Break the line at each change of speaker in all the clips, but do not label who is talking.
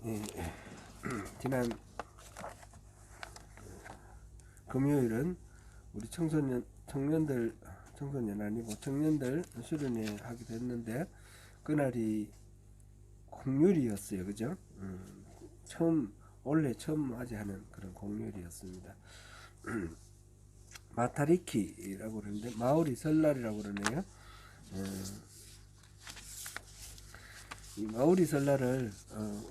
예, 지난 금요일은 우리 청소년 아니고 청년들 수련회 하기도 했는데, 그날이 공휴일이었어요. 그죠? 원래 처음 맞이하는 그런 공휴일이었습니다. 마타리키라고 그러는데, 마오리 설날이라고 그러네요. 이 마오리 설날을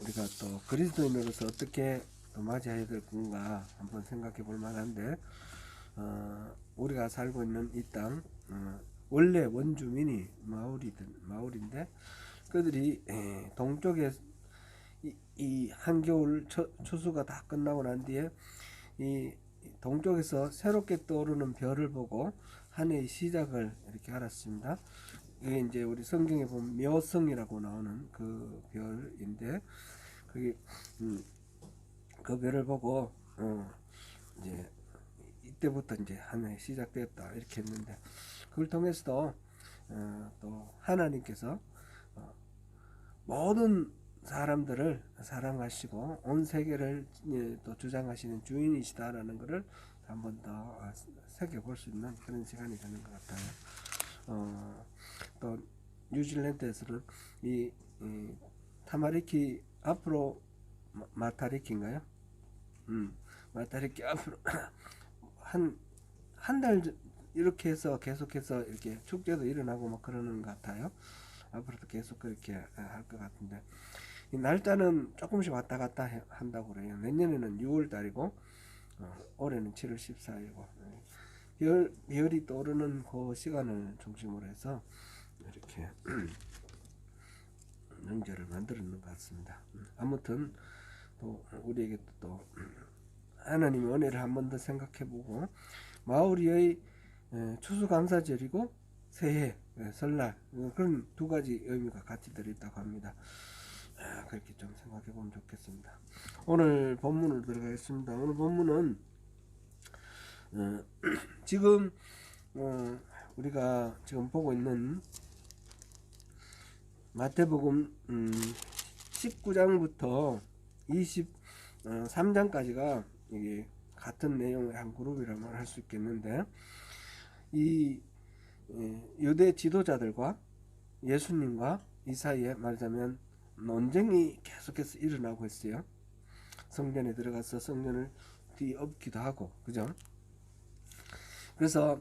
우리가 또 그리스도인으로서 어떻게 또 맞이해야 될 건가 한번 생각해 볼 만한데, 우리가 살고 있는 이 땅, 원래 원주민이 마오리인데, 그들이 동쪽에 이 한겨울 추수가 다 끝나고 난 뒤에 이 동쪽에서 새롭게 떠오르는 별을 보고 한 해의 시작을 이렇게 알았습니다. 이게 이제 우리 성경에 보면 묘성이라고 나오는 그 별인데, 그게 그 별을 보고 이제 이때부터 이제 한 해 시작됐다 이렇게 했는데, 그걸 통해서도 또 하나님께서 모든 사람들을 사랑하시고 온 세계를 또 주장하시는 주인이시다라는 것을 한 번 더 새겨볼 수 있는 그런 시간이 되는 것 같아요. 또 뉴질랜드에서는 이 타마리키 앞으로 마타리키인가요? 마타리키 앞으로 한 달 이렇게 해서 계속해서 이렇게 축제도 일어나고 막 그러는 것 같아요. 앞으로도 계속 그렇게 할 것 같은데, 이 날짜는 조금씩 왔다 갔다 한다고 그래요. 내년에는 6월 달이고 올해는 7월 14일이고, 별이 떠오르는 그 시간을 중심으로 해서 이렇게 명절을 만들어 놓은 것 같습니다. 아무튼 또 우리에게 또 하나님의 은혜를 한 번 더 생각해보고, 마오리의 추수감사절이고 새해, 설날, 그런 두 가지 의미가 같이 들어있다고 합니다. 그렇게 좀 생각해보면 좋겠습니다. 오늘 본문으로 들어가겠습니다. 오늘 본문은 지금 우리가 지금 보고 있는 마태복음 19장부터 23장까지가 이게 같은 내용의 한 그룹이라고 할 수 있겠는데, 이 유대 지도자들과 예수님과 이 사이에 말하자면 논쟁이 계속해서 일어나고 있어요. 성전에 들어가서 성전을 뒤엎기도 하고, 그죠? 그래서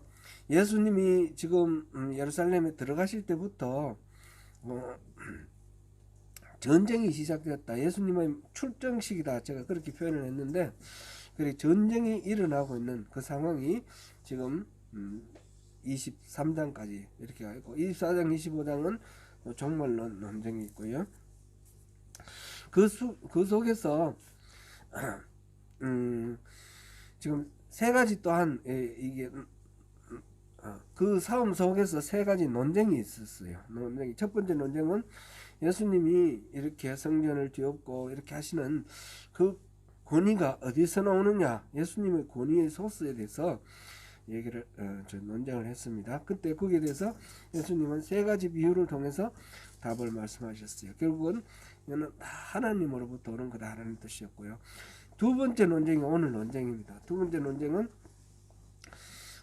예수님이 지금 예루살렘에 들어가실 때부터 전쟁이 시작되었다. 예수님의 출정식이다. 제가 그렇게 표현을 했는데, 그래 전쟁이 일어나고 있는 그 상황이 지금 23장까지 이렇게 가 있고, 24장, 25장은 종말론 논쟁이 있고요. 그 속에서 지금 세 가지 또한 이게 그 싸움 속에서 세 가지 논쟁이 있었어요. 첫 번째 논쟁은 예수님이 이렇게 성전을 뒤엎고 이렇게 하시는 그 권위가 어디서 나오느냐, 예수님의 권위의 소스에 대해서 얘기를 논쟁을 했습니다. 그때 거기에 대해서 예수님은 세 가지 비유를 통해서 답을 말씀하셨어요. 결국은 이거는 다 하나님으로부터 오는 거다라는 뜻이었고요. 두 번째 논쟁이 오늘 논쟁입니다. 두 번째 논쟁은,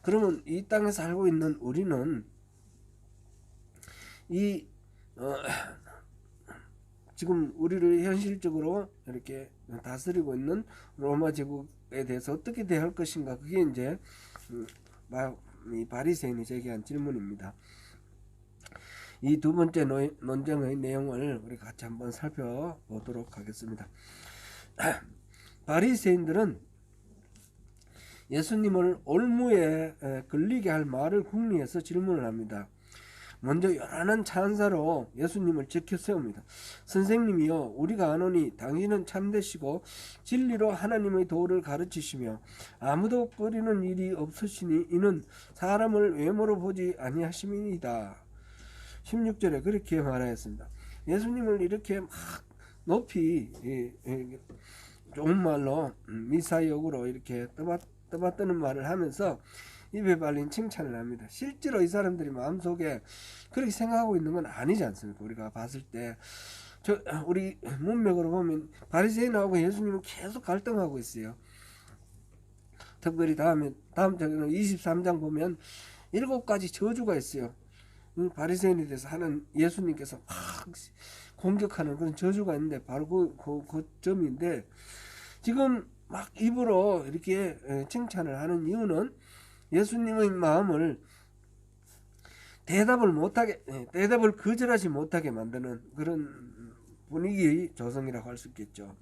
그러면 이 땅에 살고 있는 우리는 이 지금 우리를 현실적으로 이렇게 다스리고 있는 로마 제국에 대해서 어떻게 대할 것인가, 그게 이제 이 바리새인이 제기한 질문입니다. 이 두 번째 논쟁의 내용을 우리 같이 한번 살펴보도록 하겠습니다. 바리새인들은 예수님을 올무에 걸리게 할 말을 궁리해서 질문을 합니다. 먼저 요란한 찬사로 예수님을 지켜 세웁니다. 선생님이여, 우리가 아노니 당신은 참되시고 진리로 하나님의 도를 가르치시며 아무도 꺼리는 일이 없으시니 이는 사람을 외모로 보지 아니하심이니이다. 16절에 그렇게 말하였습니다. 예수님을 이렇게 막 높이 좋은 말로 미사역으로 이렇게 떠받드는 말을 하면서 입에 발린 칭찬을 합니다. 실제로 이 사람들이 마음속에 그렇게 생각하고 있는 건 아니지 않습니까? 우리가 봤을 때 우리 문맥으로 보면 바리새인하고 예수님은 계속 갈등하고 있어요. 특별히 다음 장에는 23장 보면 7가지 저주가 있어요. 바리새인에 대해서 하는 예수님께서 막 공격하는 그런 저주가 있는데 바로 그 점인데, 지금 막 입으로 이렇게 칭찬을 하는 이유는 예수님의 마음을 대답을 거절하지 못하게 만드는 그런 분위기의 조성이라고 할 수 있겠죠.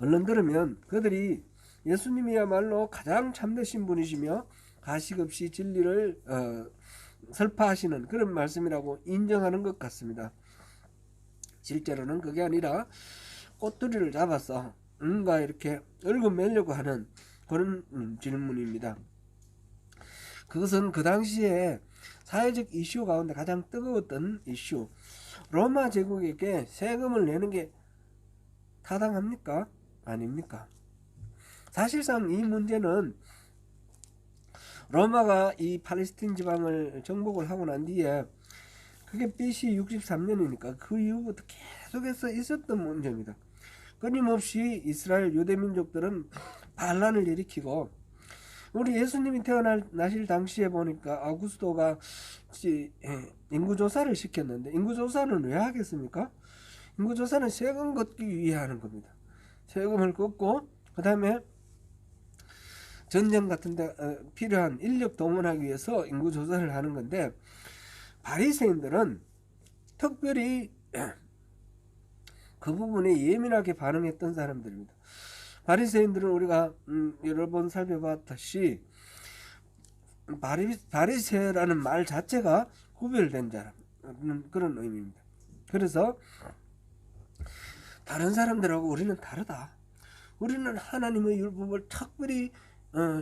얼른 들으면 그들이 예수님이야말로 가장 참되신 분이시며 가식 없이 진리를 설파하시는 그런 말씀이라고 인정하는 것 같습니다. 실제로는 그게 아니라 꼬투리를 잡아서 뭔가 이렇게 얽어매려고 하는 그런 질문입니다. 그것은 그 당시에 사회적 이슈 가운데 가장 뜨거웠던 이슈, 로마 제국에게 세금을 내는 게 타당합니까? 아닙니까? 사실상 이 문제는 로마가 이 팔레스틴 지방을 정복을 하고 난 뒤에, 그게 BC 63년이니까 그 이후부터 계속해서 있었던 문제입니다. 끊임없이 이스라엘 유대민족들은 반란을 일으키고, 우리 예수님이 태어나실 당시에 보니까 아구스도가 인구조사를 시켰는데, 인구조사는 왜 하겠습니까? 인구조사는 세금 걷기 위해 하는 겁니다. 세금을 걷고 그 다음에 전쟁 같은 데 필요한 인력 동원하기 위해서 인구조사를 하는 건데, 바리새인들은 특별히 그 부분에 예민하게 반응했던 사람들입니다. 바리새인들은 우리가 여러 번 살펴봤듯이 바리새라는 말 자체가 구별된 자라는 그런 의미입니다. 그래서 다른 사람들하고 우리는 다르다. 우리는 하나님의 율법을 특별히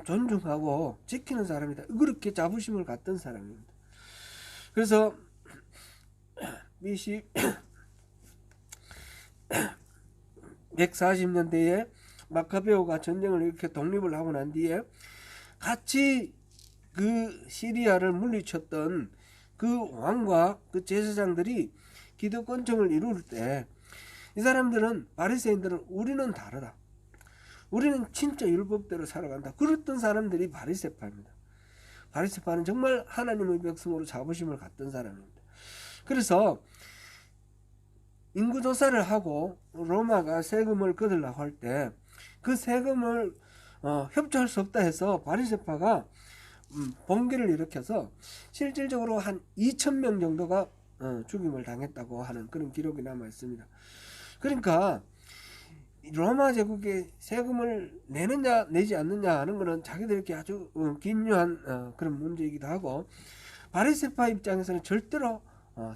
존중하고 지키는 사람이다. 그렇게 자부심을 갖던 사람입니다. 그래서 BC 140년대에 마카베오가 전쟁을 이렇게 독립을 하고 난 뒤에 같이 그 시리아를 물리쳤던 그 왕과 그 제사장들이 기득권층을 이룰 때, 이 사람들은, 바리새인들은 우리는 다르다, 우리는 진짜 율법대로 살아간다, 그랬던 사람들이 바리새파입니다. 바리새파는 정말 하나님의 백성으로 자부심을 갖던 사람입니다. 그래서 인구조사를 하고 로마가 세금을 거두려고 할 때 그 세금을 협조할 수 없다 해서 바리새파가 봉기를 일으켜서 실질적으로 한 2,000명 정도가 죽임을 당했다고 하는 그런 기록이 남아 있습니다. 그러니까 로마 제국에 세금을 내느냐 내지 않느냐 하는 것은 자기들에게 아주 긴요한 그런 문제이기도 하고, 바리새파 입장에서는 절대로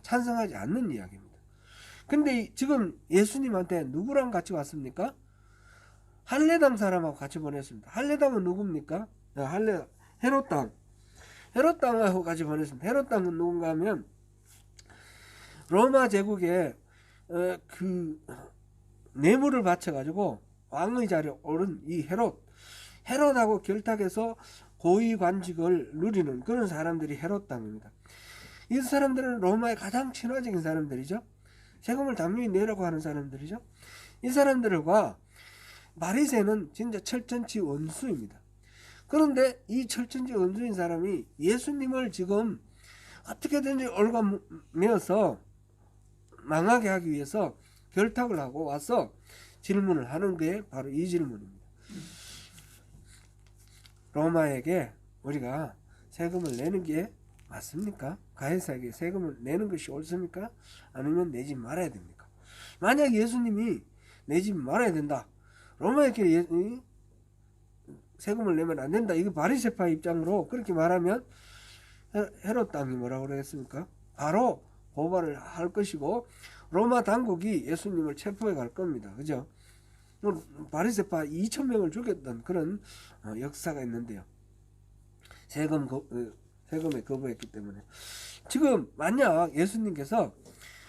찬성하지 않는 이야기입니다. 근데 지금 예수님한테 누구랑 같이 왔습니까? 할례당 사람하고 같이 보냈습니다. 할례당은 누굽니까? 헤롯당하고 같이 보냈습니다. 헤롯당은 누군가 하면 로마 제국에 그 뇌물을 바쳐가지고 왕의 자리에 오른 이 헤롯하고 결탁해서 고위 관직을 누리는 그런 사람들이 헤롯당입니다. 이 사람들은 로마의 가장 친화적인 사람들이죠. 세금을 당연히 내라고 하는 사람들이죠. 이 사람들과 바리새는 진짜 철천지 원수입니다. 그런데 이 철천지 원수인 사람이 예수님을 지금 어떻게든지 얽어매어서 망하게 하기 위해서 결탁을 하고 와서 질문을 하는 게 바로 이 질문입니다. 로마에게 우리가 세금을 내는 게 맞습니까? 가이사에게 세금을 내는 것이 옳습니까? 아니면 내지 말아야 됩니까? 만약 예수님이 내지 말아야 된다, 로마에게 세금을 내면 안 된다, 이거 바리새파 입장으로 그렇게 말하면 헤롯 당이 뭐라고 그러겠습니까? 바로 고발을 할 것이고 로마 당국이 예수님을 체포해 갈 겁니다. 그죠? 바리새파 2,000명을 죽였던 그런 역사가 있는데요. 세금에 거부했기 때문에. 지금 만약 예수님께서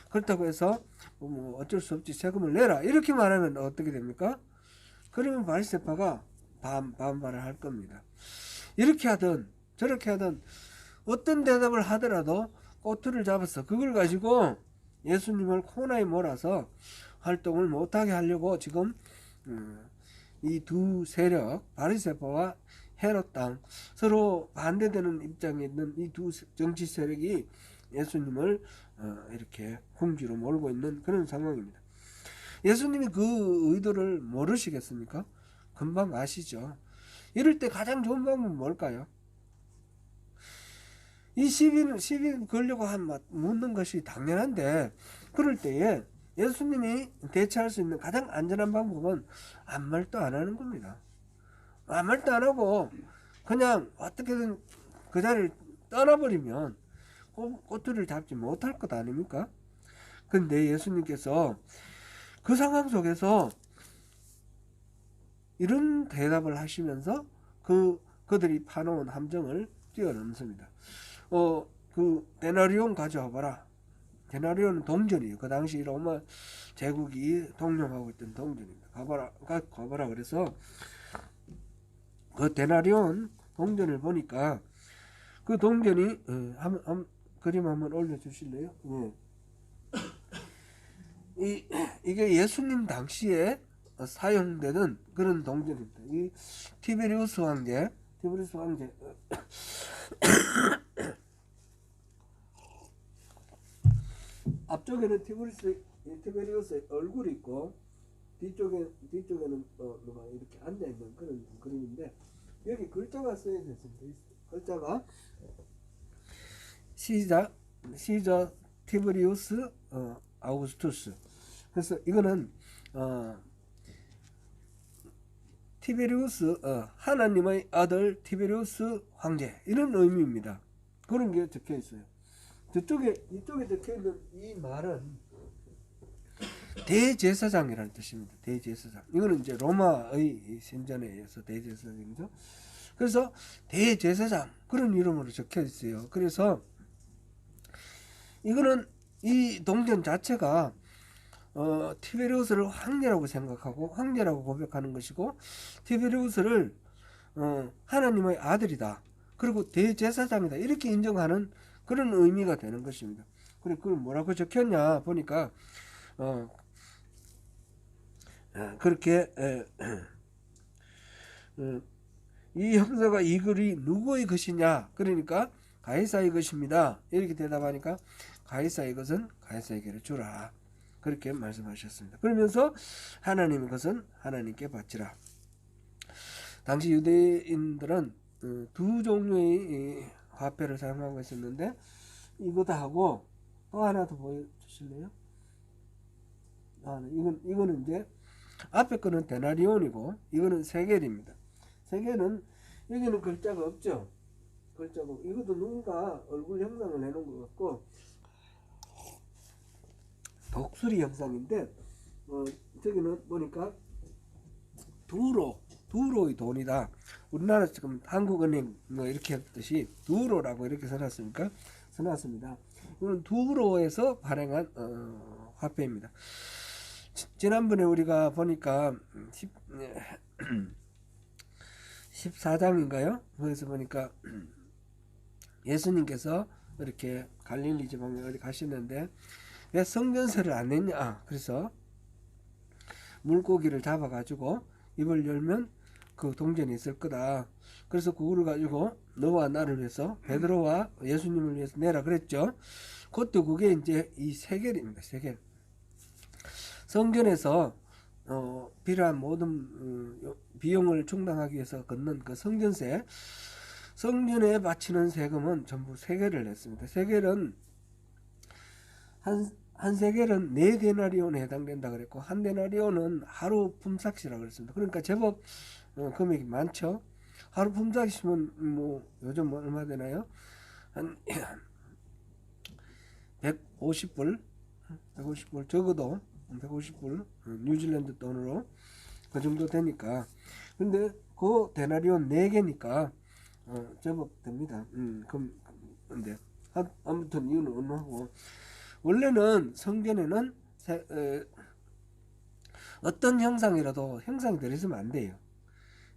그렇다고 해서 뭐 어쩔 수 없지 세금을 내라 이렇게 말하면 어떻게 됩니까? 그러면 바리새파가 반발을 할 겁니다. 이렇게 하든 저렇게 하든 어떤 대답을 하더라도 꼬투리를 잡았어. 그걸 가지고 예수님을 코너에 몰아서 활동을 못하게 하려고 지금 이 두 세력, 바리새파와 헤롯 당, 서로 반대되는 입장에 있는 이 두 정치 세력이 예수님을 이렇게 궁지로 몰고 있는 그런 상황입니다. 예수님이 그 의도를 모르시겠습니까? 금방 아시죠. 이럴 때 가장 좋은 방법은 뭘까요? 이 시비 걸려고 묻는 것이 당연한데, 그럴 때에 예수님이 대처할 수 있는 가장 안전한 방법은 아무 말도 안 하는 겁니다. 아무 말도 안 하고 그냥 어떻게든 그 자리를 떠나버리면 꼬투리를 잡지 못할 것 아닙니까? 근데 예수님께서 그 상황 속에서 이런 대답을 하시면서 그들이 파놓은 함정을 뛰어넘습니다. 그 데나리온 가져와 봐라. 데나리온은 동전이에요. 그 당시 로마 제국이 독려하고 있던 동전입니다. 가봐라. 그래서 그 데나리온 동전을 보니까 그 동전이 그림 한번 올려주실래요? 이게 예수님 당시에 사용되는 그런 동전입니다. 이 티베리우스 황제 앞쪽에는 티베리우스의 얼굴이 있고 뒤쪽에는 누가 이렇게 앉아 있는 그런 그림인데, 여기 글자가 쓰여져 있습니다. 글자가 시저 티베리우스 아우구스투스. 그래서 이거는 티베리우스 하나님의 아들 티베리우스 황제, 이런 의미입니다. 그런 게 적혀 있어요. 이쪽에 적혀 있는 이 말은 대제사장이라는 뜻입니다. 대제사장. 이거는 이제 로마의 신전에 의해서 대제사장이죠. 그래서 대제사장, 그런 이름으로 적혀 있어요. 그래서 이거는 이 동전 자체가 티베리우스를 황제라고 생각하고 황제라고 고백하는 것이고, 티베리우스를 하나님의 아들이다, 그리고 대제사장이다, 이렇게 인정하는 그런 의미가 되는 것입니다. 그래, 그걸 뭐라고 적혔냐 보니까 그렇게 이 형사가 이 글이 누구의 것이냐, 그러니까 가이사의 것입니다, 이렇게 대답하니까 가이사의 것은 가이사에게 주라, 그렇게 말씀하셨습니다. 그러면서 하나님의 것은 하나님께 바치라. 당시 유대인들은 두 종류의 화폐를 사용하고 있었는데, 이거도 하고 또 하나 더 보여주실래요? 이거는 이제 앞에 거는 데나리온이고 이거는 세겔입니다. 세겔은 여기는 글자가 없죠. 글자가 이것도 누군가 얼굴 형상을 해놓은 것 같고 독수리 형상인데, 저기는 보니까 두로의 돈이다. 우리나라 지금 한국은행 뭐 이렇게 했듯이 두로라고 이렇게 써놨습니다. 이건 두로에서 발행한 화폐입니다. 지난번에 우리가 보니까 14장인가요? 거기서 보니까 예수님께서 이렇게 갈릴리 지방에 어디 가시는데 왜 성전세를 안 냈냐? 그래서 물고기를 잡아가지고 입을 열면 그 동전이 있을 거다. 그래서 그거를 가지고 너와 나를 위해서, 베드로와 예수님을 위해서 내라 그랬죠. 그것도 그게 이제 이 세겔입니다. 세겔. 성전에서 필요한 모든 비용을 충당하기 위해서 걷는 그 성전세, 성전에 바치는 세금은 전부 세겔을 냈습니다. 세겔은 한 세겔은 4데나리온에 해당된다 그랬고, 한 데나리온은 하루 품삯이라고 그랬습니다. 그러니까 제법 금액이 많죠. 하루 품삯이면 뭐 요즘 얼마 되나요? 한 150불 적어도 150불 뉴질랜드 돈으로 그 정도 되니까. 근데 그 데나리온 4개니까 제법 됩니다. 근데 아무튼 이유는 언하고, 원래는 성전에는 어떤 형상이라도 형상이 들어있으면 안 돼요.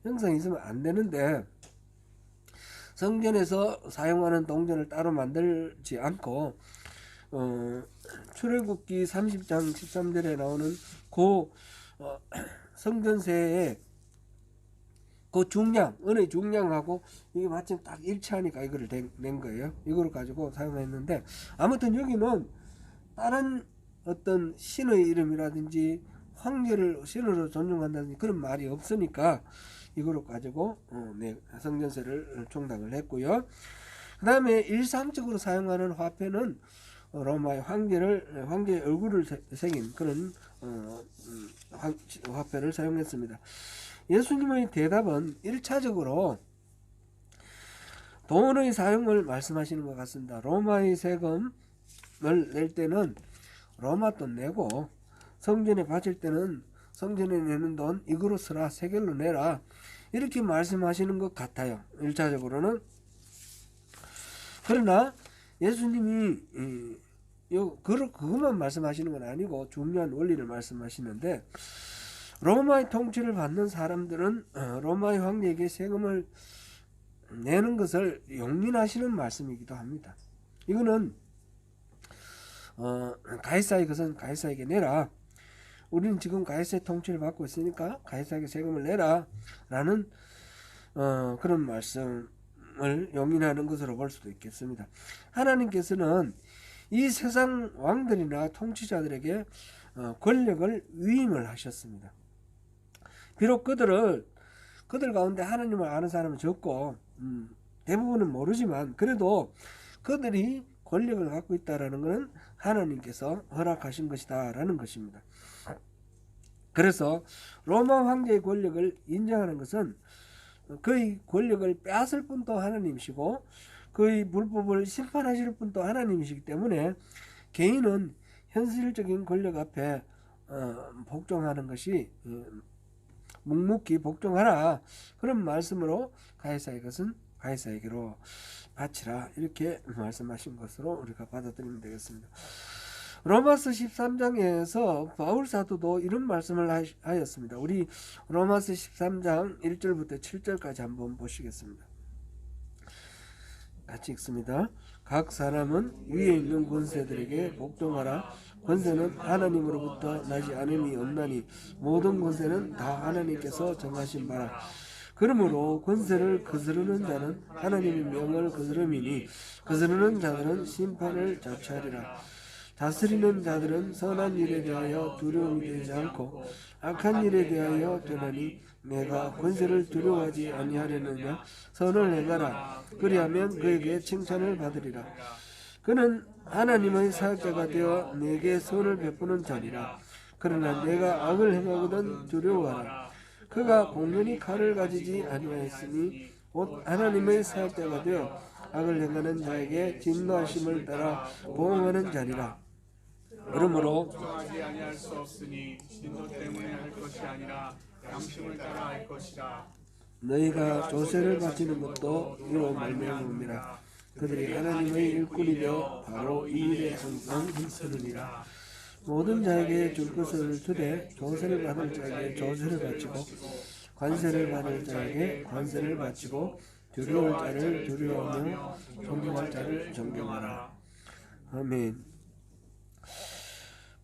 형상이 있으면 안 되는데, 성전에서 사용하는 동전을 따로 만들지 않고 출애굽기 30장 13절에 나오는 그 성전세의 그 중량, 은의 중량하고 이게 마침 딱 일치하니까 이거를 낸 거예요. 이거를 가지고 사용했는데, 아무튼 여기는 다른 어떤 신의 이름이라든지 황제를 신으로 존중한다든지 그런 말이 없으니까 이거를 가지고 성전세를 총당을 했고요. 그 다음에 일상적으로 사용하는 화폐는 로마의 황제의 얼굴을 새긴 그런 화폐를 사용했습니다. 예수님의 대답은 1차적으로 돈의 사용을 말씀하시는 것 같습니다. 로마의 세금을 낼 때는 로마 돈 내고, 성전에 바칠 때는 성전에 내는 돈 이거로 쓰라, 세겔로 내라, 이렇게 말씀하시는 것 같아요. 1차적으로는. 그러나 예수님이 그것만 말씀하시는 건 아니고 중요한 원리를 말씀하시는데, 로마의 통치를 받는 사람들은 로마의 황제에게 세금을 내는 것을 용인하시는 말씀이기도 합니다. 이거는 가이사의 것은 가이사에게 내라, 우리는 지금 가이사의 통치를 받고 있으니까 가이사에게 세금을 내라 라는 그런 말씀을 용인하는 것으로 볼 수도 있겠습니다. 하나님께서는 이 세상 왕들이나 통치자들에게 권력을 위임을 하셨습니다. 비록 그들 가운데 하나님을 아는 사람은 적고 대부분은 모르지만, 그래도 그들이 권력을 갖고 있다라는 것은 하나님께서 허락하신 것이다 라는 것입니다. 그래서 로마 황제의 권력을 인정하는 것은 그의 권력을 빼앗을 분도 하나님이시고 그의 불법을 심판하실 분도 하나님이시기 때문에 개인은 현실적인 권력 앞에 복종하는 것이, 묵묵히 복종하라, 그런 말씀으로 가이사의 것은 가이사에게로 바치라, 이렇게 말씀하신 것으로 우리가 받아들이면 되겠습니다. 로마서 13장에서 바울 사도도 이런 말씀을 하였습니다. 우리 로마서 13장 1절부터 7절까지 한번 보시겠습니다. 같이 읽습니다. 각 사람은 위에 있는 권세들에게 복종하라. 권세는 하나님으로부터 나지 않음이 없나니 모든 권세는 다 하나님께서 정하신 바라. 그러므로 권세를 거스르는 자는 하나님의 명을 거스름이니 거스르는 자들은 심판을 자초하리라. 다스리는 자들은 선한 일에 대하여 두려움이 되지 않고 악한 일에 대하여 되나니 내가 권세를 두려워하지 아니하려느냐. 선을 행하라. 그리하면 그에게 칭찬을 받으리라. 그는 하나님의 사역자가 되어 내게 선을 베푸는 자니라. 그러나 내가 악을 행하거든 두려워하라. 그가 공연히 칼을 가지지 아니하였으니 곧 하나님의 사역자가 되어 악을 행하는 자에게 진노하심을 따라 보응하는 자니라. 그러므로
걱정하지 아니할 수 없으니 진노 때문에 할 것이 아니라 양심을 따라 할 것이라.
너희가 조세를 바치는 것도 이로 말미암음이라. 그들이 하나님의 일꾼이 되어 바로 이 일에 항상 힘쓰느니라. 모든 자에게 줄 것을 주되 조세를 받을 자에게 조세를 바치고 관세를 받을 자에게 관세를 바치고 두려울 자를 두려워하며 존경할 자를 존경하라. 아멘.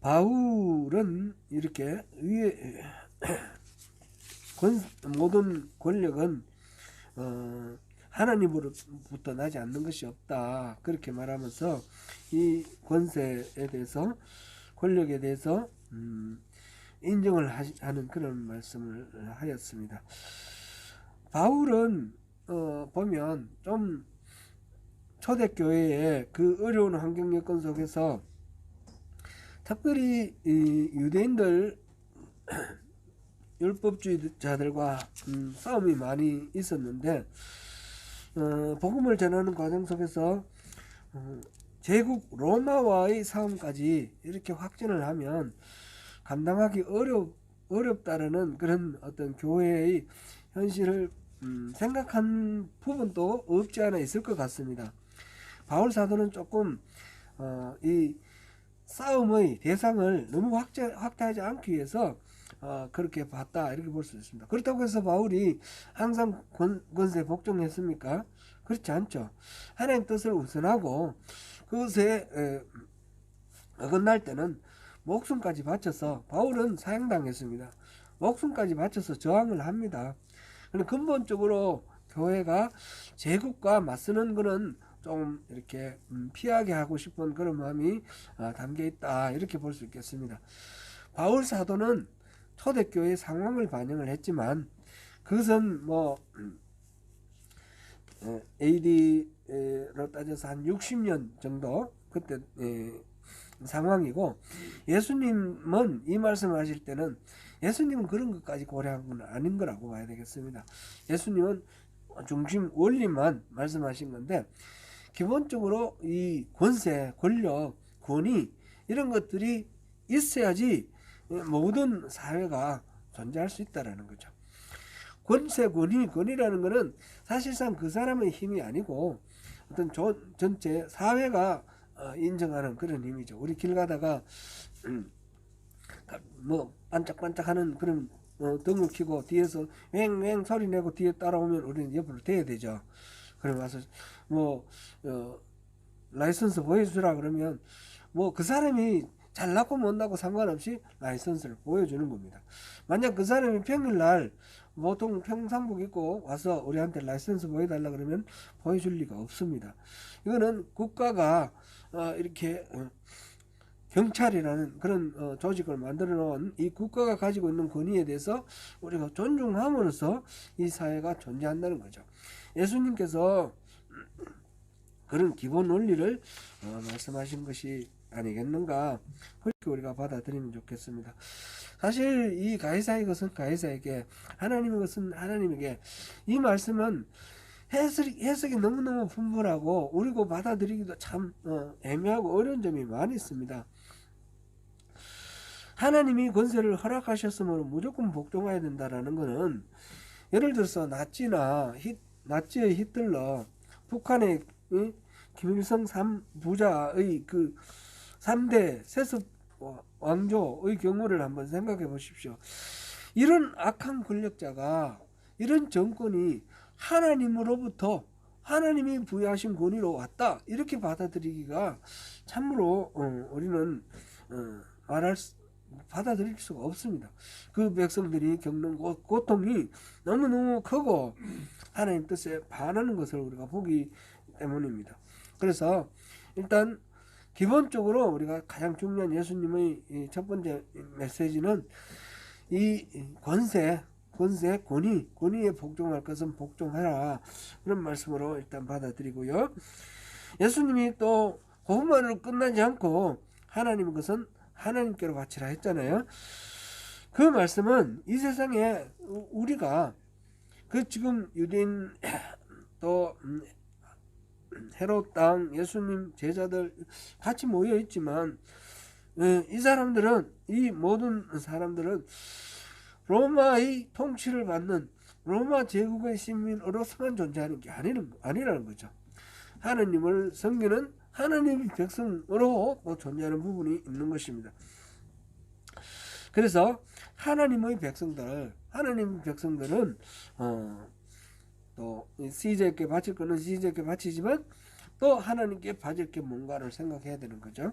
바울은 이렇게 위에 모든 권력은 하나님으로부터 나지 않는 것이 없다, 그렇게 말하면서 이 권세에 대해서, 권력에 대해서 인정을 하는 그런 말씀을 하였습니다. 바울은 보면 좀 초대교회의 그 어려운 환경 여건 속에서 특별히 유대인들 율법주의자들과 싸움이 많이 있었는데, 복음을 전하는 과정 속에서 제국 로마와의 싸움까지 이렇게 확진을 하면 감당하기 어렵다라는 그런 어떤 교회의 현실을 생각한 부분도 없지 않아 있을 것 같습니다. 바울 사도는 조금 이 싸움의 대상을 너무 확대하지 않기 위해서 그렇게 봤다, 이렇게 볼 수 있습니다. 그렇다고 해서 바울이 항상 권세에 복종했습니까? 그렇지 않죠. 하나님 뜻을 우선하고 그것에 어긋날 때는 목숨까지 바쳐서, 바울은 사형당했습니다. 목숨까지 바쳐서 저항을 합니다. 근본적으로 교회가 제국과 맞서는 것은 좀 이렇게 피하게 하고 싶은 그런 마음이 담겨 있다, 이렇게 볼 수 있겠습니다. 바울 사도는 초대교회의 상황을 반영을 했지만 그것은 AD로 따져서 한 60년 정도 그때 상황이고, 예수님은 이 말씀을 하실 때는 예수님은 그런 것까지 고려한 건 아닌 거라고 봐야 되겠습니다. 예수님은 중심 원리만 말씀하신 건데, 기본적으로 이 권세, 권력, 권위 이런 것들이 있어야지 모든 사회가 존재할 수 있다라는 거죠. 권세, 권위라는 것은 사실상 그 사람의 힘이 아니고 어떤 전체 사회가 인정하는 그런 힘이죠. 우리 길 가다가 반짝반짝하는 그런 등을 켜고 뒤에서 왱왱 소리 내고 뒤에 따라오면 우리는 옆으로 대야 되죠. 그래 와서 라이선스 보여주라 그러면 그 사람이 잘났고 못났고 상관없이 라이선스를 보여주는 겁니다. 만약 그 사람이 평일날 보통 평상복 입고 와서 우리한테 라이선스 보여달라 그러면 보여줄 리가 없습니다. 이거는 국가가 이렇게 경찰이라는 그런 조직을 만들어 놓은 이 국가가 가지고 있는 권위에 대해서 우리가 존중함으로써 이 사회가 존재한다는 거죠. 예수님께서 그런 기본 원리를 말씀하신 것이 아니겠는가, 그렇게 우리가 받아들이면 좋겠습니다. 사실 이 가이사의 것은 가이사에게, 하나님의 것은 하나님에게, 이 말씀은 해석이 너무너무 풍부하고 우리고 받아들이기도 참 애매하고 어려운 점이 많이 있습니다. 하나님이 권세를 허락하셨으므로 무조건 복종해야 된다라는 것은, 예를 들어서 나치의 히틀러, 북한의 김일성 3부자의 그 3대 세습 왕조의 경우를 한번 생각해 보십시오. 이런 악한 권력자가, 이런 정권이 하나님으로부터 하나님이 부여하신 권위로 왔다, 이렇게 받아들이기가 참으로 우리는 받아들일 수가 없습니다. 그 백성들이 겪는 고통이 너무너무 크고 하나님 뜻에 반하는 것을 우리가 보기 때문입니다. 그래서 일단 기본적으로 우리가 가장 중요한 예수님의 첫 번째 메시지는 이 권세, 권위에 복종할 것은 복종하라, 그런 말씀으로 일단 받아들이고요. 예수님이 또 그것만으로 끝나지 않고 하나님의 것은 하나님께로 바치라 했잖아요. 그 말씀은 이 세상에 우리가 지금 유대인 또 헤롯 땅 예수님 제자들 같이 모여 있지만 이 모든 사람들은 로마의 통치를 받는 로마 제국의 시민으로서만 존재하는 게 아니라는 거죠. 하나님을 섬기는 하나님의 백성으로 존재하는 부분이 있는 것입니다. 그래서 하나님의 백성들은 또 CJ께 바칠 거는 CJ께 바치지만 또 하나님께 바칠 게 뭔가를 생각해야 되는 거죠.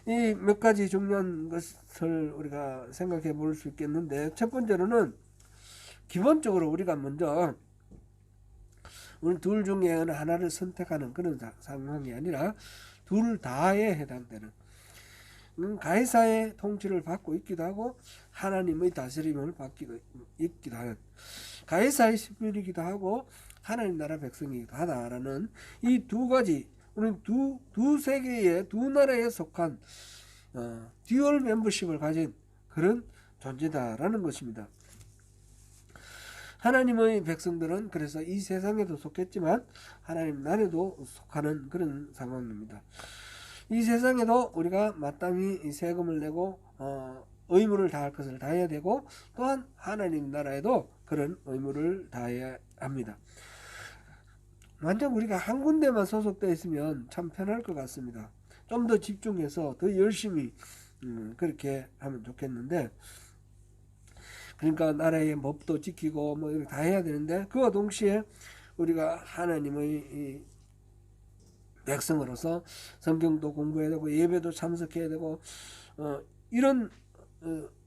이 몇 가지 중요한 것을 우리가 생각해 볼 수 있겠는데, 첫 번째로는 기본적으로 우리가 먼저 우리 둘 중에 어느 하나를 선택하는 그런 상황이 아니라 둘 다에 해당되는, 가이사의 통치를 받고 있기도 하고 하나님의 다스림을 받기도 있기도 하는, 가이사의 식민이기도 하고 하나님 나라 백성이기도 하다라는 이 두 가지, 우리는 두 세계의 두 나라에 속한 듀얼 멤버십을 가진 그런 존재다라는 것입니다. 하나님의 백성들은 그래서 이 세상에도 속했지만 하나님 나라에도 속하는 그런 상황입니다. 이 세상에도 우리가 마땅히 세금을 내고 의무를 다할 것을 다해야 되고, 또한 하나님 나라에도 그런 의무를 다해야 합니다. 만약 우리가 한 군데만 소속되어 있으면 참 편할 것 같습니다. 좀 더 집중해서 더 열심히 그렇게 하면 좋겠는데, 그러니까 나라의 법도 지키고 이렇게 다 해야 되는데, 그와 동시에 우리가 하나님의 이 백성으로서 성경도 공부해야 되고 예배도 참석해야 되고 이런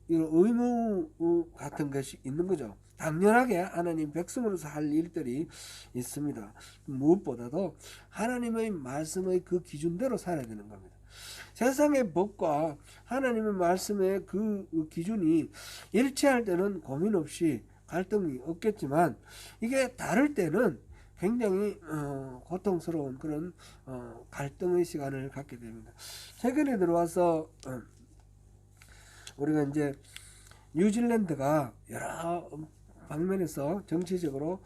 이런 의무 같은 것이 있는 거죠. 당연하게 하나님 백성으로서 할 일들이 있습니다. 무엇보다도 하나님의 말씀의 그 기준대로 살아야 되는 겁니다. 세상의 법과 하나님의 말씀의 그 기준이 일치할 때는 고민 없이 갈등이 없겠지만 이게 다를 때는 굉장히 고통스러운 그런 갈등의 시간을 갖게 됩니다. 최근에 들어와서 우리가 이제 뉴질랜드가 여러 방면에서 정치적으로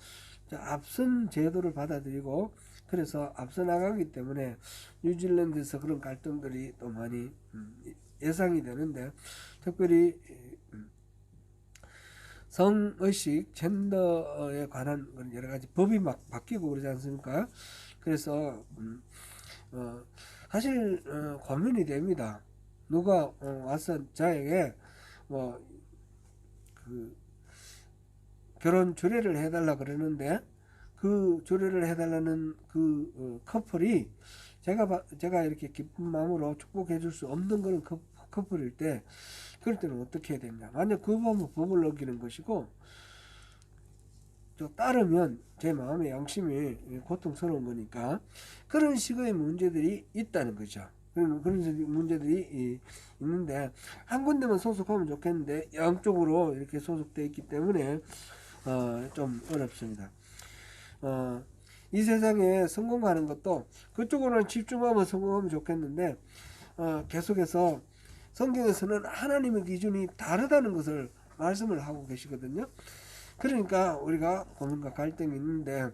앞선 제도를 받아들이고 그래서 앞서 나가기 때문에 뉴질랜드에서 그런 갈등들이 또 많이 예상이 되는데 특별히 성의식, 젠더에 관한 여러 가지 법이 막 바뀌고 그러지 않습니까? 그래서 사실 고민이 됩니다. 누가 와서 저에게 뭐 그 결혼 주례를 해달라 그러는데 그 주례를 해달라는 그 커플이 제가 이렇게 기쁜 마음으로 축복해 줄 수 없는 그런 커플일 때 그럴 때는 어떻게 해야 되냐. 만약 그 법을 어기는 것이고 또 따르면 제 마음의 양심이 고통스러운 거니까 그런 식의 문제들이 있다는 거죠. 그런 문제들이 있는데 한 군데만 소속하면 좋겠는데 양쪽으로 이렇게 소속되어 있기 때문에 좀 어렵습니다. 이 세상에 성공하는 것도 그쪽으로는 집중하면 성공하면 좋겠는데 계속해서 성경에서는 하나님의 기준이 다르다는 것을 말씀을 하고 계시거든요. 그러니까 우리가 고민과 갈등이 있는데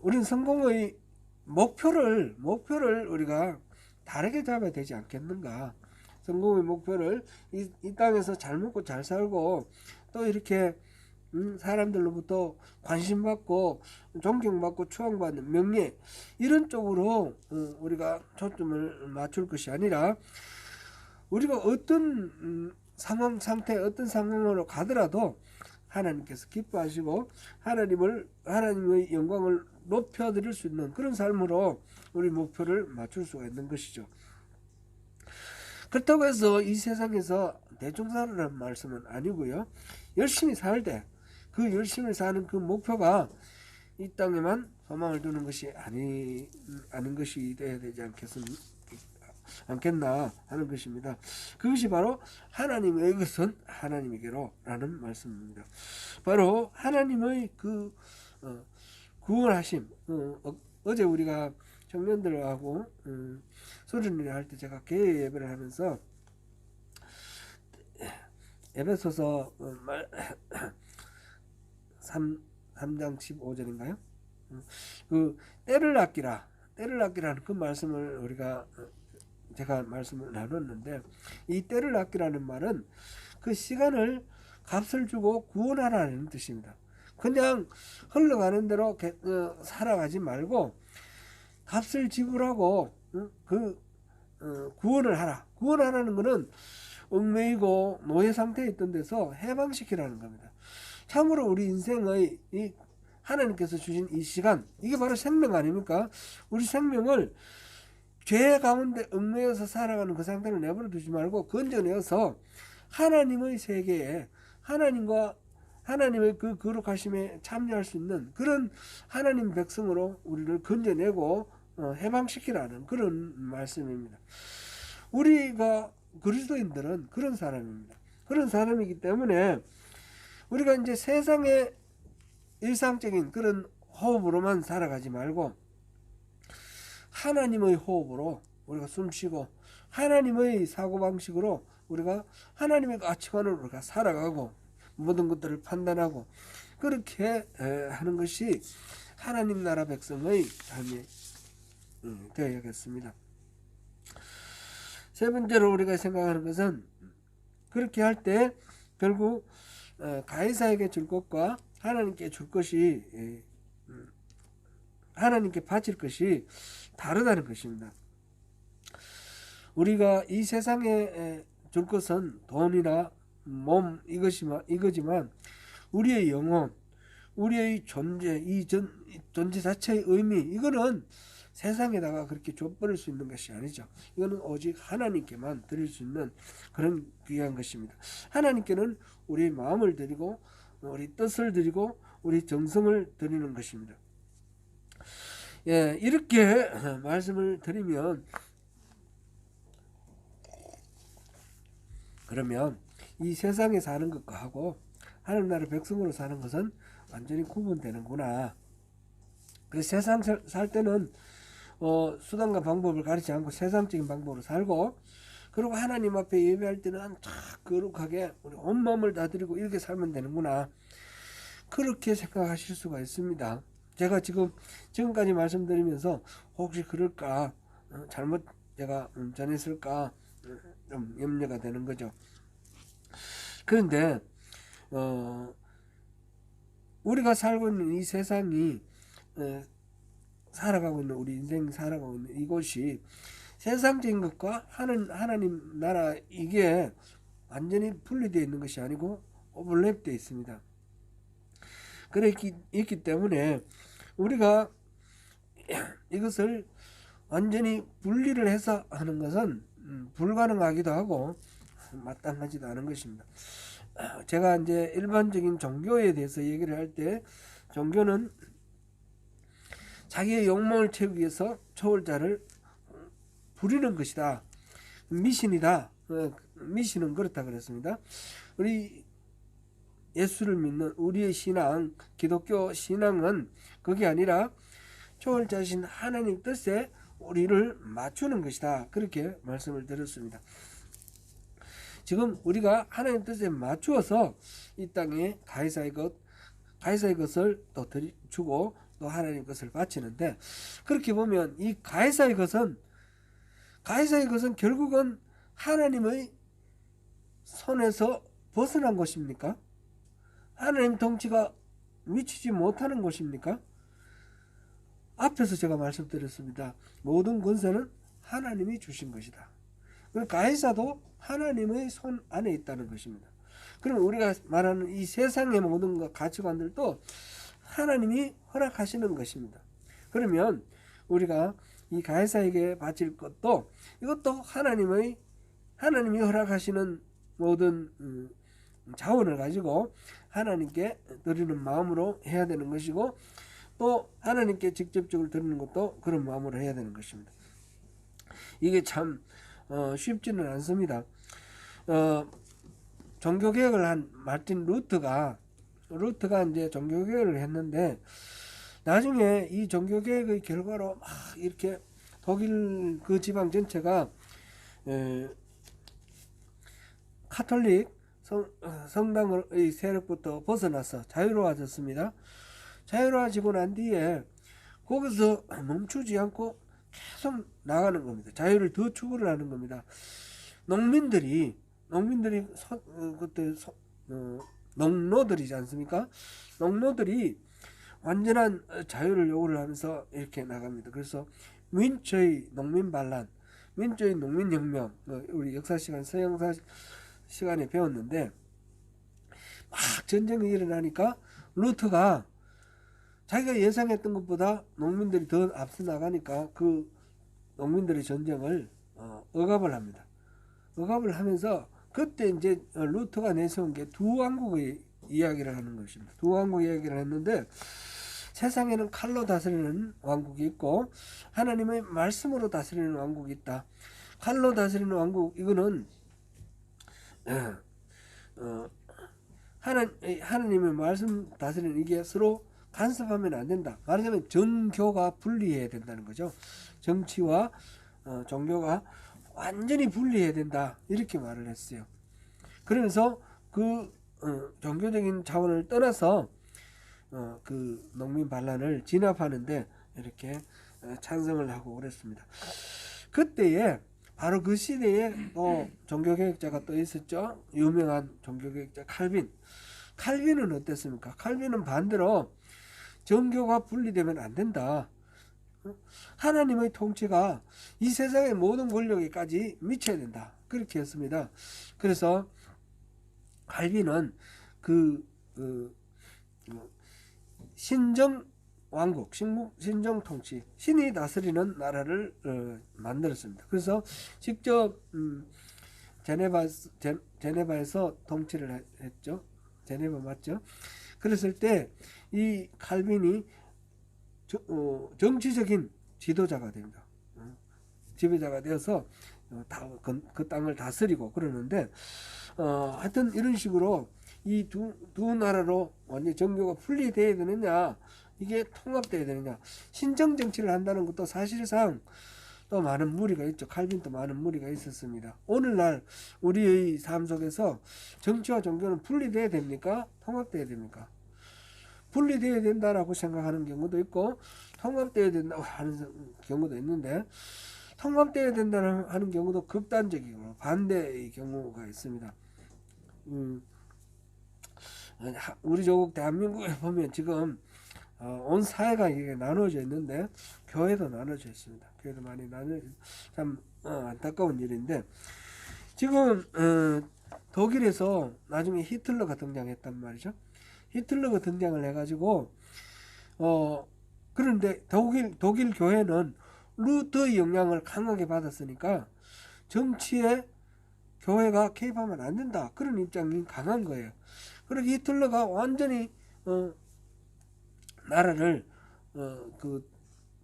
우리는 성공의 목표를 우리가 다르게 잡아야 되지 않겠는가. 성공의 목표를 이 땅에서 잘 먹고 잘 살고 또 이렇게 사람들로부터 관심받고 존경받고 추앙받는 명예 이런 쪽으로 우리가 초점을 맞출 것이 아니라 우리가 어떤 상태 어떤 상황으로 가더라도 하나님께서 기뻐하시고 하나님의 영광을 높여드릴 수 있는 그런 삶으로 우리 목표를 맞출 수가 있는 것이죠. 그렇다고 해서 이 세상에서 대충 살으라는 말씀은 아니고요. 열심히 살 때 그 열심히 사는 그 목표가 이 땅에만 소망을 두는 것이 아닌 것이 되어야 되지 않겠나 하는 것입니다. 그것이 바로 하나님의 것은 하나님에게로 라는 말씀입니다. 바로 하나님의 그 구원하심 어제 우리가 청년들하고 소리를 할 때 제가 개회 예배를 하면서 에베소서 3장 15절인가요? 그 때를 아끼라는 그 말씀을 제가 말씀을 나눴는데 이 때를 아끼라는 말은 그 시간을 값을 주고 구원하라는 뜻입니다. 그냥 흘러가는 대로 살아가지 말고 값을 지불하고 구원을 하라. 구원하라는 것은 얽매이고 노예 상태에 있던 데서 해방시키라는 겁니다. 참으로 우리 인생의 이 하나님께서 주신 이 시간 이게 바로 생명 아닙니까? 우리 생명을 죄 가운데 얽매여서 살아가는 그 상태를 내버려 두지 말고 건져내어서 하나님의 세계에 하나님의 그 거룩하심에 참여할 수 있는 그런 하나님 백성으로 우리를 건져내고 해방시키라는 그런 말씀입니다. 우리가 그리스도인들은 그런 사람입니다. 그런 사람이기 때문에 우리가 이제 세상의 일상적인 그런 호흡으로만 살아가지 말고 하나님의 호흡으로 우리가 숨쉬고 하나님의 사고방식으로 우리가 하나님의 가치관으로 우리가 살아가고 모든 것들을 판단하고 그렇게 하는 것이 하나님 나라 백성의 삶이 되어야겠습니다. 세 번째로 우리가 생각하는 것은 그렇게 할 때 결국 가이사에게 줄 것과 하나님께 줄 것이 하나님께 바칠 것이 다르다는 것입니다. 우리가 이 세상에 줄 것은 돈이나 몸 이거지만 우리의 영혼, 우리의 존재, 이 존재 자체의 의미, 이거는 세상에다가 그렇게 줘버릴 수 있는 것이 아니죠. 이거는 오직 하나님께만 드릴 수 있는 그런 귀한 것입니다. 하나님께는 우리 마음을 드리고 우리 뜻을 드리고 우리 정성을 드리는 것입니다. 예, 이렇게 말씀을 드리면, 그러면 이 세상에 사는 것과 하고 하늘나라 백성으로 사는 것은 완전히 구분되는구나. 그래서 세상 살 때는 수단과 방법을 가리지 않고 세상적인 방법으로 살고, 그리고 하나님 앞에 예배할 때는 참 거룩하게 우리 온몸을 다 드리고 이렇게 살면 되는구나, 그렇게 생각하실 수가 있습니다. 제가 지금까지 말씀드리면서 혹시 그럴까, 잘못 제가 전했을까 좀 염려가 되는 거죠. 그런데 우리가 살고 있는 이 세상이, 살아가고 있는 우리 인생 살아가고 있는 이곳이 세상적인 것과 하나님 나라, 이게 완전히 분리되어 있는 것이 아니고 오버랩되어 있습니다. 그렇기 있기 때문에 우리가 이것을 완전히 분리를 해서 하는 것은 불가능하기도 하고 마땅하지도 않은 것입니다. 제가 이제 일반적인 종교에 대해서 얘기를 할 때, 종교는 자기의 욕망을 채우기 위해서 초월자를 부리는 것이다, 미신이다, 미신은 그렇다 그랬습니다. 우리 예수를 믿는 우리의 신앙, 기독교 신앙은 그게 아니라 초월자신 하나님 뜻에 우리를 맞추는 것이다, 그렇게 말씀을 드렸습니다. 지금 우리가 하나님 뜻에 맞추어서 이 땅에 가이사의 것을 또 주고 또 하나님 것을 바치는데, 그렇게 보면 이 가이사의 것은 결국은 하나님의 손에서 벗어난 것입니까? 하나님 통치가 미치지 못하는 것입니까? 앞에서 제가 말씀드렸습니다. 모든 권세는 하나님이 주신 것이다. 가이사도 하나님의 손 안에 있다는 것입니다. 그럼 우리가 말하는 이 세상의 모든 가치관들도 하나님이 허락하시는 것입니다. 그러면 우리가 이 가이사에게 바칠 것도, 이것도 하나님이 허락하시는 모든 자원을 가지고 하나님께 드리는 마음으로 해야 되는 것이고, 또 하나님께 직접적으로 드리는 것도 그런 마음으로 해야 되는 것입니다. 이게 참 쉽지는 않습니다. 종교개혁을 한 마틴 루터가 이제 종교개혁을 했는데, 나중에 이 종교개혁의 결과로 막 이렇게 독일 그 지방 전체가 카톨릭 성당의 세력부터 벗어나서 자유로워졌습니다. 자유로워지고 난 뒤에 거기서 멈추지 않고 계속 나가는 겁니다. 자유를 더 추구를 하는 겁니다. 농민들이 그때 농노들이지 않습니까? 농노들이 완전한 자유를 요구를 하면서 이렇게 나갑니다. 그래서 민초의 농민 반란, 민초의 농민혁명, 우리 역사 시간, 서영사 시간에 배웠는데, 막 전쟁이 일어나니까 루터가 자기가 예상했던 것보다 농민들이 더 앞서 나가니까 그 농민들의 전쟁을 억압을 합니다. 억압을 하면서 그때 이제 루터가 내세운 게 두 왕국의 이야기를 하는 것입니다. 두 왕국 이야기를 했는데, 세상에는 칼로 다스리는 왕국이 있고 하나님의 말씀으로 다스리는 왕국이 있다. 칼로 다스리는 왕국, 이거는 하나님의 말씀 다스리는, 이게 서로 간섭하면 안 된다. 말하자면 정교가 분리해야 된다는 거죠. 정치와 종교가 완전히 분리해야 된다, 이렇게 말을 했어요. 그러면서 그 종교적인 차원을 떠나서 그 농민 반란을 진압하는데 이렇게 찬성을 하고 그랬습니다. 그때에 바로 그 시대에 또 종교개혁자가 또 있었죠. 유명한 종교개혁자 칼빈은 어땠습니까? 칼빈은 반대로 정교가 분리되면 안 된다. 하나님의 통치가 이 세상의 모든 권력에까지 미쳐야 된다, 그렇게 했습니다. 그래서 칼빈은 신정 왕국, 신정 통치, 신이 다스리는 나라를 만들었습니다. 그래서 직접 제네바에서 통치를 했죠. 제네바 맞죠? 그랬을 때 이 칼빈이 정치적인 지도자가 됩니다. 지배자가 되어서 그 땅을 다스리고 그러는데 하여튼 이런 식으로 이 두 나라로 완전 정교가 분리되어야 되느냐, 이게 통합되어야 되느냐, 신정 정치를 한다는 것도 사실상 또 많은 무리가 있죠. 칼빈도 많은 무리가 있었습니다. 오늘날 우리의 삶 속에서 정치와 종교는 분리되어야 됩니까? 통합되어야 됩니까? 분리되어야 된다라고 생각하는 경우도 있고 통합되어야 된다고 하는 경우도 있는데, 통합되어야 된다는 하는 경우도 극단적이고 반대의 경우가 있습니다. 우리 조국 대한민국에 보면 지금 온 사회가 이게 나눠져 있는데 교회도 나눠져 있습니다. 교회도 많이 나눠져, 참 안타까운 일인데, 지금 독일에서 나중에 히틀러가 등장했단 말이죠. 히틀러가 등장을 해가지고 그런데 독일 교회는 루터의 영향을 강하게 받았으니까 정치에 교회가 개입하면 안 된다, 그런 입장이 강한 거예요. 그리고 히틀러가 완전히 나라를 그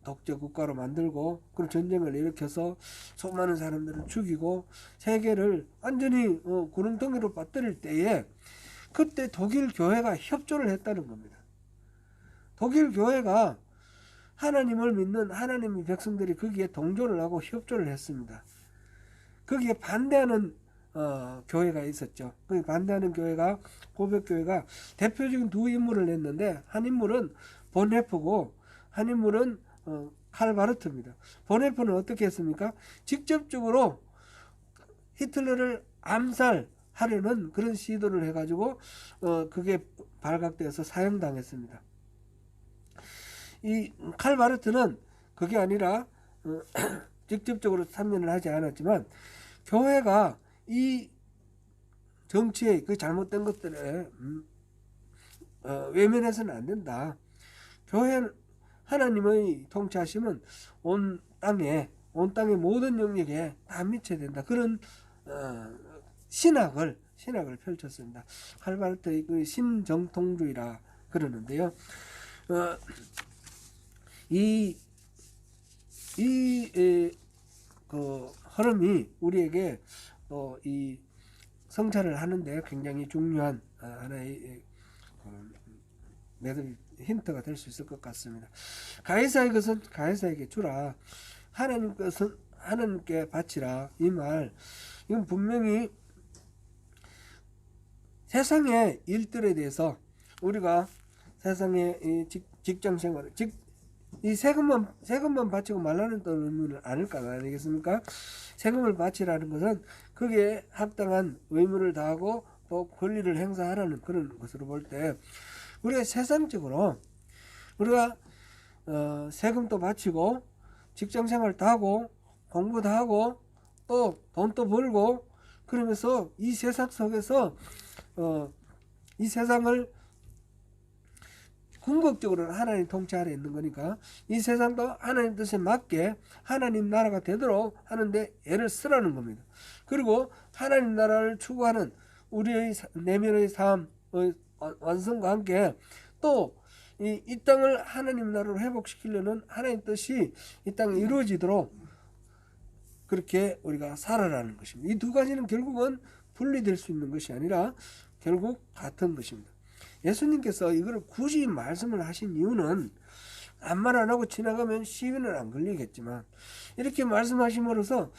독재 국가로 만들고 그런 전쟁을 일으켜서 수많은 사람들을 죽이고 세계를 완전히 구렁텅이로 빠뜨릴 때에 그때 독일 교회가 협조를 했다는 겁니다. 독일 교회가 하나님을 믿는 하나님의 백성들이 거기에 동조를 하고 협조를 했습니다. 거기에 반대하는 교회가 있었죠. 그 반대하는 교회가, 고백교회가 대표적인 두 인물을 냈는데, 한 인물은 본헤프고 한 인물은 칼바르트입니다. 본헤프는 어떻게 했습니까? 직접적으로 히틀러를 암살하려는 그런 시도를 해가지고 그게 발각되어서 사형당했습니다. 이 칼바르트는 그게 아니라 직접적으로 참여를 하지 않았지만, 교회가 이 정치의 그 잘못된 것들에 외면해서는 안 된다. 교회, 하나님의 통치하심은 온 땅의 모든 영역에 다 미쳐야 된다. 그런 신학을 펼쳤습니다. 칼바르트의 그 신정통주의라 그러는데요. 그 흐름이 우리에게 이 성찰을 하는데 굉장히 중요한 하나의 매듭 힌트가 될 수 있을 것 같습니다. 가이사의 것은 가이사에게 주라, 하나님 것은 하나님께 바치라. 이 말, 이건 분명히 세상의 일들에 대해서 우리가 세상의 이 직장 생활, 이 세금만 바치고 말라는 의미는 아니겠습니까? 세금을 바치라는 것은 거기에 합당한 의무를 다하고 또 권리를 행사하라는 그런 것으로 볼 때, 우리가 세상적으로 우리가 세금도 바치고 직장생활도 하고 공부도 하고 또 돈도 벌고 그러면서 이 세상 속에서 이 세상을 궁극적으로 하나님 통치 아래 있는 거니까 이 세상도 하나님 뜻에 맞게 하나님 나라가 되도록 하는데 애를 쓰라는 겁니다. 그리고 하나님 나라를 추구하는 우리의 내면의 삶의 완성과 함께 또 이 땅을 하나님 나라로 회복시키려는 하나님 뜻이 이 땅에 이루어지도록 그렇게 우리가 살아라는 것입니다. 이 두 가지는 결국은 분리될 수 있는 것이 아니라 결국 같은 것입니다. 예수님께서 이걸 굳이 말씀을 하신 이유는 아무 말 안 하고 지나가면 시비는 안 걸리겠지만, 이렇게 말씀하심으로써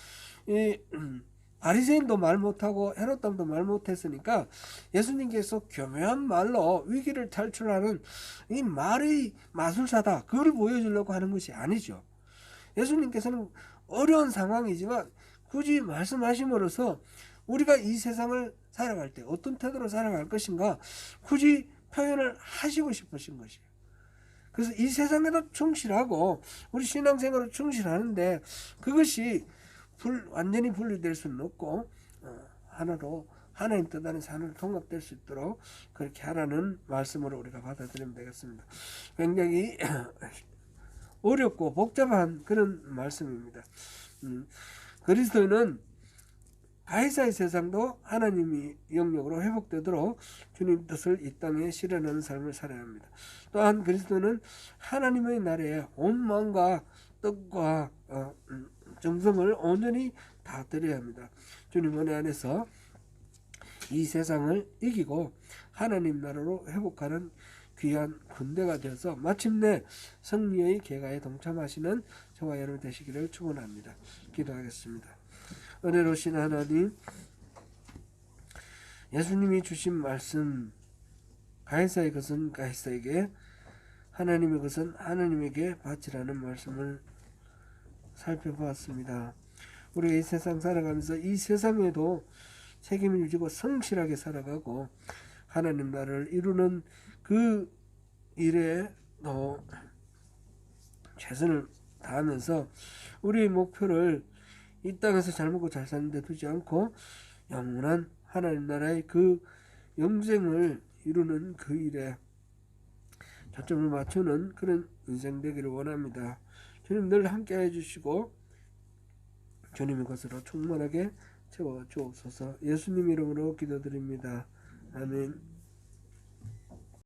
바리새인도 말 못하고 헤롯 왕도 말 못했으니까 예수님께서 교묘한 말로 위기를 탈출하는 이 말의 마술사다, 그걸 보여주려고 하는 것이 아니죠. 예수님께서는 어려운 상황이지만 굳이 말씀하심으로써 우리가 이 세상을 살아갈 때 어떤 태도로 살아갈 것인가 굳이 표현을 하시고 싶으신 것이에요. 그래서 이 세상에도 충실하고 우리 신앙생활을 충실하는데 그것이 완전히 분리될 수는 없고 하나로 하나님 뜻 안에 삶을 통합될 수 있도록 그렇게 하라는 말씀으로 우리가 받아들이면 되겠습니다. 굉장히 어렵고 복잡한 그런 말씀입니다. 그리스도인은 가이사의 세상도 하나님이 영역으로 회복되도록 주님 뜻을 이 땅에 실현하는 삶을 살아야 합니다. 또한 그리스도는 하나님의 나라에 온 마음과 뜻과 정성을 온전히 다 드려야 합니다. 주님 은혜 안에서 이 세상을 이기고 하나님 나라로 회복하는 귀한 군대가 되어서 마침내 승리의 계가에 동참하시는 저와 여러분 되시기를 축원합니다. 기도하겠습니다. 은혜로우신 하나님, 예수님이 주신 말씀, 가이사의 것은 가이사에게, 하나님의 것은 하나님에게 바치라는 말씀을 살펴보았습니다. 우리가 이 세상 살아가면서 이 세상에도 책임을 지고 성실하게 살아가고 하나님 나라를 이루는 그 일에 최선을 다하면서 우리의 목표를 이 땅에서 잘 먹고 잘 사는 데 두지 않고 영원한 하나님 나라의 그 영생을 이루는 그 일에 초점을 맞추는 그런 인생 되기를 원합니다. 주님 늘 함께 해주시고 주님의 것으로 충만하게 채워주옵소서. 예수님 이름으로 기도드립니다. 아멘.